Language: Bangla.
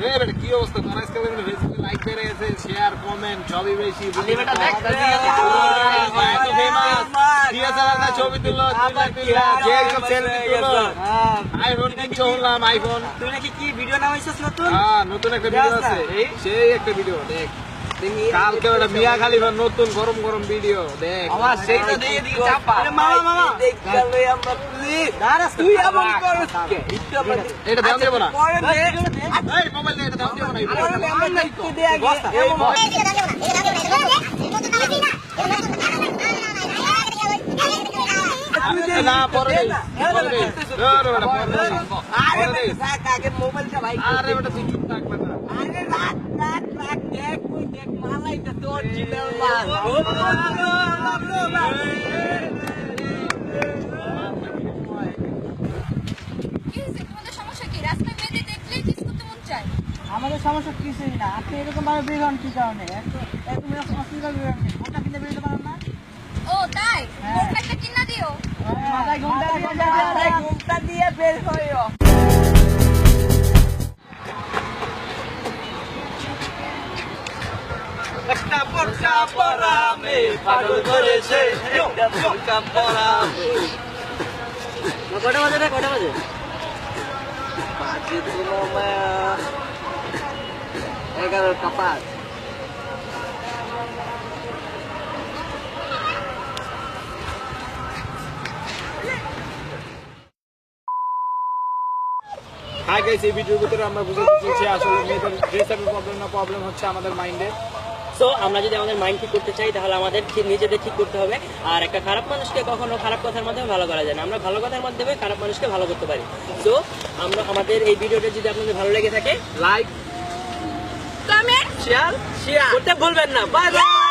কি অবস্থা তোর আজকে ফেসবুকে লাইক বেড়ে গেছে শেয়ার কমেন্ট সবই বেশি ছবি তুললো সেলফি তুললো আইফোন কিনছো শুনলাম আইফোন তুই নাকি কি ভিডিও নামাইছিস নতুন? নতুন একটা ভিডিও আছে সেই একটা ভিডিও দেখ কালকে ওটা মিয়া খালিফার নতুন গরম গরম ভিডিও দেখ আমার সেইটা দিয়ে দিই চাপা মামা মামা দেখ গেলে আমরা প্লিজ দাঁড়া তুই এমন করছিস কে একটু আমরা এটা দাম দেব না পরে দে এই মোবাইল দে এটা দাম দেব না আরে আমরা একটু দে আগে এই না পরে আরে থাক আগে মোবাইলটা ভাই আরে বেটা তুই চুপ থাক বেটা আরে রাখ দেখ কই দেখ মালাইটা তো অরিজিনাল মাল আমাদের সমস্যা কিছুই না আপনি এরকম ভাবে বের হন কি কারণে এরকম অসুবিধা বের হন ওটা কিনে বেরোতে পারেন না মাথায় ঘুমটা দিয়ে বের হইও একটা পড়কা পরামে পাগল করেছে একটা পড়কা পরামে কটা বাজে বাজে তো 11:05 হাই গাইস এই ভিডিওর ভিতরে আমরা বুঝাতে চেয়েছি আসলে মেয়েদের ড্রেসের প্রবলেম হচ্ছে আমাদের মাইন্ডে সো আমরা যদি আমাদের মাইন্ড ঠিক করতে চাই তাহলে আমাদের নিজেদের ঠিক করতে হবে আর একটা খারাপ মানুষকে কখনো খারাপ কথার মাধ্যমে ভালো করা যায় না আমরা ভালো কথার মাধ্যমে খারাপ মানুষকে ভালো করতে পারি সো আমরা আমাদের এই ভিডিওটা যদি আপনাদের ভালো লেগে থাকে লাইক কমেন্ট শেয়ার করতে ভুলবেন না বাই বাই